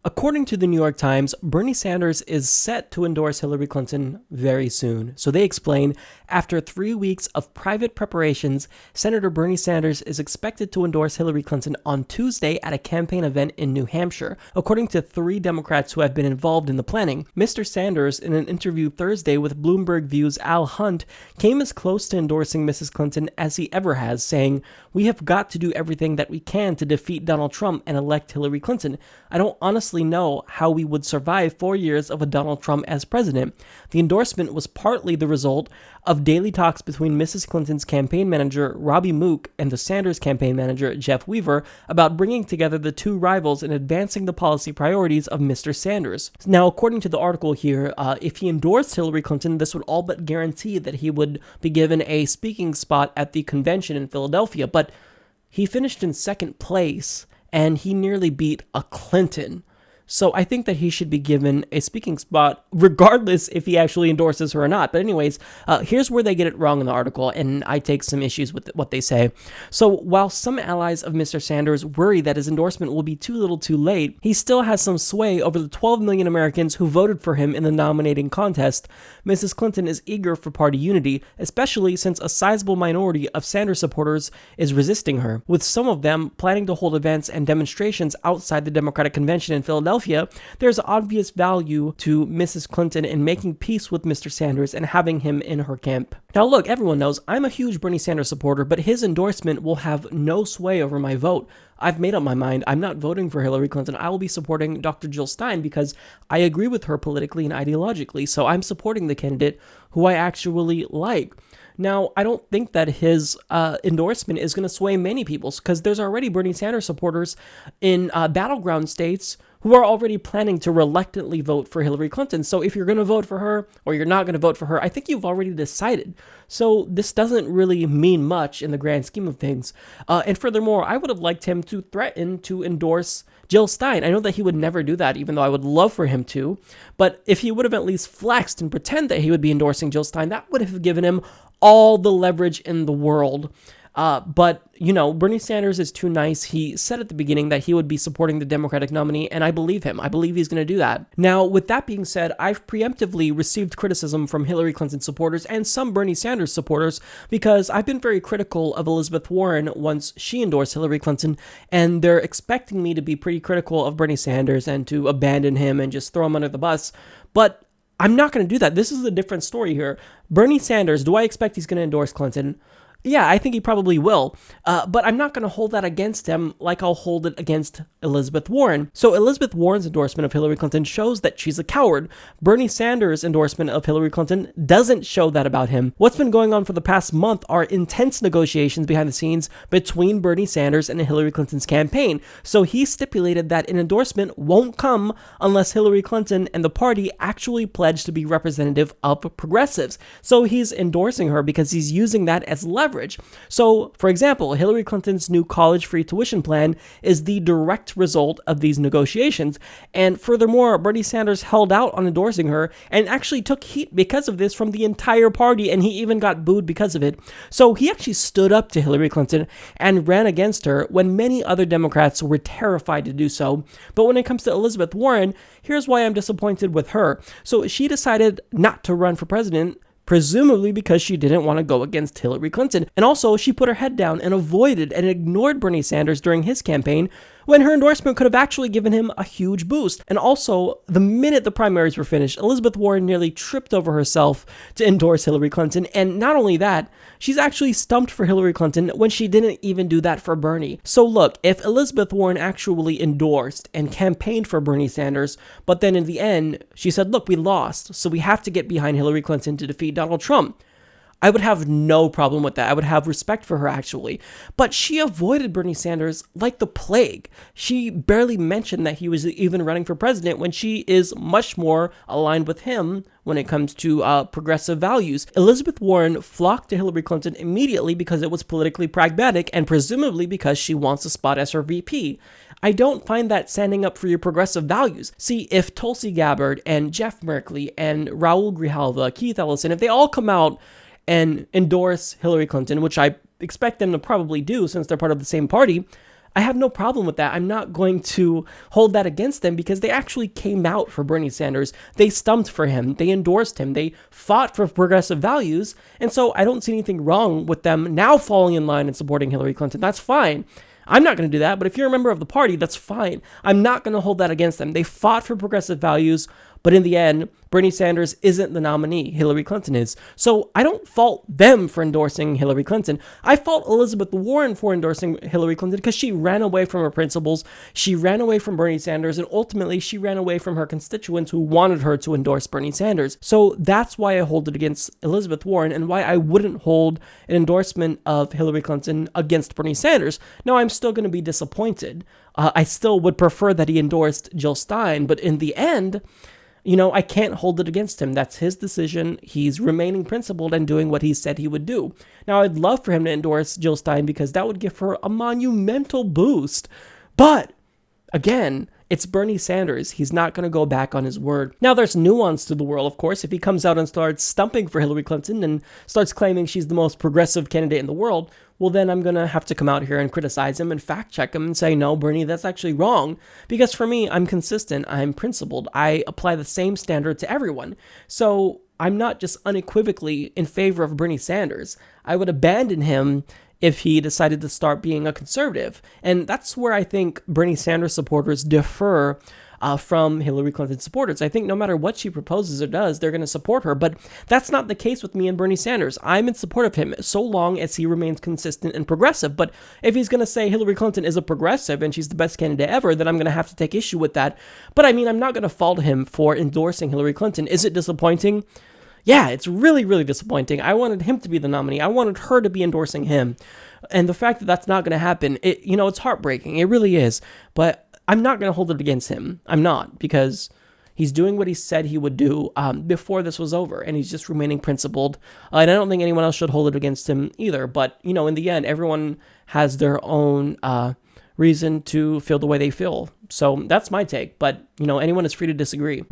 According to the New York Times, Bernie Sanders is set to endorse Hillary Clinton very soon. So they explain, after 3 weeks of private preparations, Senator Bernie Sanders is expected to endorse Hillary Clinton on Tuesday at a campaign event in New Hampshire. According to 3 Democrats who have been involved in the planning, Mr. Sanders, in an interview Thursday with Bloomberg View's Al Hunt, came as close to endorsing Mrs. Clinton as he ever has, saying, "We have got to do everything that we can to defeat Donald Trump and elect Hillary Clinton. I don't honestly know how we would survive 4 years of a Donald Trump as president." The endorsement was partly the result of daily talks between Mrs. Clinton's campaign manager, Robbie Mook, and the Sanders campaign manager, Jeff Weaver, about bringing together the two rivals and advancing the policy priorities of Mr. Sanders. Now, according to the article here, if he endorsed Hillary Clinton, this would all but guarantee that he would be given a speaking spot at the convention in Philadelphia, but he finished in second place, and he nearly beat a Clinton. So I think that he should be given a speaking spot regardless if he actually endorses her or not. But anyways, here's where they get it wrong in the article, and I take some issues with what they say. So while some allies of Mr. Sanders worry that his endorsement will be too little too late, he still has some sway over the 12 million Americans who voted for him in the nominating contest. Mrs. Clinton is eager for party unity, especially since a sizable minority of Sanders supporters is resisting her, with some of them planning to hold events and demonstrations outside the Democratic Convention in Philadelphia. There's obvious value to Mrs. Clinton in making peace with Mr. Sanders and having him in her camp. Now look, everyone knows I'm a huge Bernie Sanders supporter, but his endorsement will have no sway over my vote. I've made up my mind. I'm not voting for Hillary Clinton. I will be supporting Dr. Jill Stein because I agree with her politically and ideologically. So I'm supporting the candidate who I actually like. Now, I don't think that his endorsement is going to sway many people because there's already Bernie Sanders supporters in battleground states who are already planning to reluctantly vote for Hillary Clinton. So if you're going to vote for her or you're not going to vote for her, I think you've already decided. So this doesn't really mean much in the grand scheme of things. And furthermore, I would have liked him to threaten to endorse Jill Stein. I know that he would never do that, even though I would love for him to. But if he would have at least flexed and pretend that he would be endorsing Jill Stein, that would have given him all the leverage in the world. But, you know, Bernie Sanders is too nice. He said at the beginning that he would be supporting the Democratic nominee, and I believe him. I believe he's going to do that. Now, with that being said, I've preemptively received criticism from Hillary Clinton supporters and some Bernie Sanders supporters because I've been very critical of Elizabeth Warren once she endorsed Hillary Clinton, and they're expecting me to be pretty critical of Bernie Sanders and to abandon him and just throw him under the bus. But I'm not going to do that. This is a different story here. Bernie Sanders, do I expect he's going to endorse Clinton? Yeah, I think he probably will, but I'm not going to hold that against him like I'll hold it against Elizabeth Warren. So Elizabeth Warren's endorsement of Hillary Clinton shows that she's a coward. Bernie Sanders' endorsement of Hillary Clinton doesn't show that about him. What's been going on for the past month are intense negotiations behind the scenes between Bernie Sanders and Hillary Clinton's campaign. So he stipulated that an endorsement won't come unless Hillary Clinton and the party actually pledge to be representative of progressives. So he's endorsing her because he's using that as leverage. So, for example, Hillary Clinton's new college-free tuition plan is the direct result of these negotiations. And furthermore, Bernie Sanders held out on endorsing her and actually took heat because of this from the entire party, and he even got booed because of it. So he actually stood up to Hillary Clinton and ran against her when many other Democrats were terrified to do so. But when it comes to Elizabeth Warren, here's why I'm disappointed with her. So she decided not to run for president, presumably because she didn't want to go against Hillary Clinton. And also, she put her head down and avoided and ignored Bernie Sanders during his campaign when her endorsement could have actually given him a huge boost. And also, the minute the primaries were finished, Elizabeth Warren nearly tripped over herself to endorse Hillary Clinton. And not only that, she's actually stumped for Hillary Clinton when she didn't even do that for Bernie. So look, if Elizabeth Warren actually endorsed and campaigned for Bernie Sanders, but then in the end, she said, look, we lost, so we have to get behind Hillary Clinton to defeat Donald Trump, I would have no problem with that. I would have respect for her, actually. But she avoided Bernie Sanders like the plague. She barely mentioned that he was even running for president when she is much more aligned with him when it comes to progressive values. Elizabeth Warren flocked to Hillary Clinton immediately because it was politically pragmatic and presumably because she wants a spot as her VP. I don't find that standing up for your progressive values. See, if Tulsi Gabbard and Jeff Merkley and Raul Grijalva, Keith Ellison, if they all come out and endorse Hillary Clinton, which I expect them to probably do since they're part of the same party, I have no problem with that. I'm not going to hold that against them because they actually came out for Bernie Sanders. They stumped for him. They endorsed him. They fought for progressive values. And so I don't see anything wrong with them now falling in line and supporting Hillary Clinton. That's fine. I'm not going to do that, but if you're a member of the party, that's fine. I'm not going to hold that against them. They fought for progressive values, but in the end, Bernie Sanders isn't the nominee. Hillary Clinton is. So I don't fault them for endorsing Hillary Clinton. I fault Elizabeth Warren for endorsing Hillary Clinton because she ran away from her principles. She ran away from Bernie Sanders, and ultimately she ran away from her constituents who wanted her to endorse Bernie Sanders. So that's why I hold it against Elizabeth Warren and why I wouldn't hold an endorsement of Hillary Clinton against Bernie Sanders. Now, I'm still going to be disappointed. I still would prefer that he endorsed Jill Stein, but in the end, I can't hold it against him. That's his decision. He's remaining principled and doing what he said he would do. Now, I'd love for him to endorse Jill Stein because that would give her a monumental boost. But, again, it's Bernie Sanders. He's not going to go back on his word. Now, there's nuance to the world, of course. If he comes out and starts stumping for Hillary Clinton and starts claiming she's the most progressive candidate in the world, well, then I'm going to have to come out here and criticize him and fact check him and say, no, Bernie, that's actually wrong. Because for me, I'm consistent. I'm principled. I apply the same standard to everyone. So I'm not just unequivocally in favor of Bernie Sanders. I would abandon him if he decided to start being a conservative. And that's where I think Bernie Sanders supporters differ from Hillary Clinton supporters. I think no matter what she proposes or does, they're going to support her. But that's not the case with me and Bernie Sanders. I'm in support of him so long as he remains consistent and progressive. But if he's going to say Hillary Clinton is a progressive and she's the best candidate ever, then I'm going to have to take issue with that. But I mean, I'm not going to fault him for endorsing Hillary Clinton. Is it disappointing? Yeah, it's really, really disappointing. I wanted him to be the nominee. I wanted her to be endorsing him. And the fact that that's not going to happen, it's heartbreaking. It really is. But I'm not going to hold it against him. I'm not, because he's doing what he said he would do before this was over, and he's just remaining principled. And I don't think anyone else should hold it against him either. But, in the end, everyone has their own reason to feel the way they feel. So that's my take. But, anyone is free to disagree.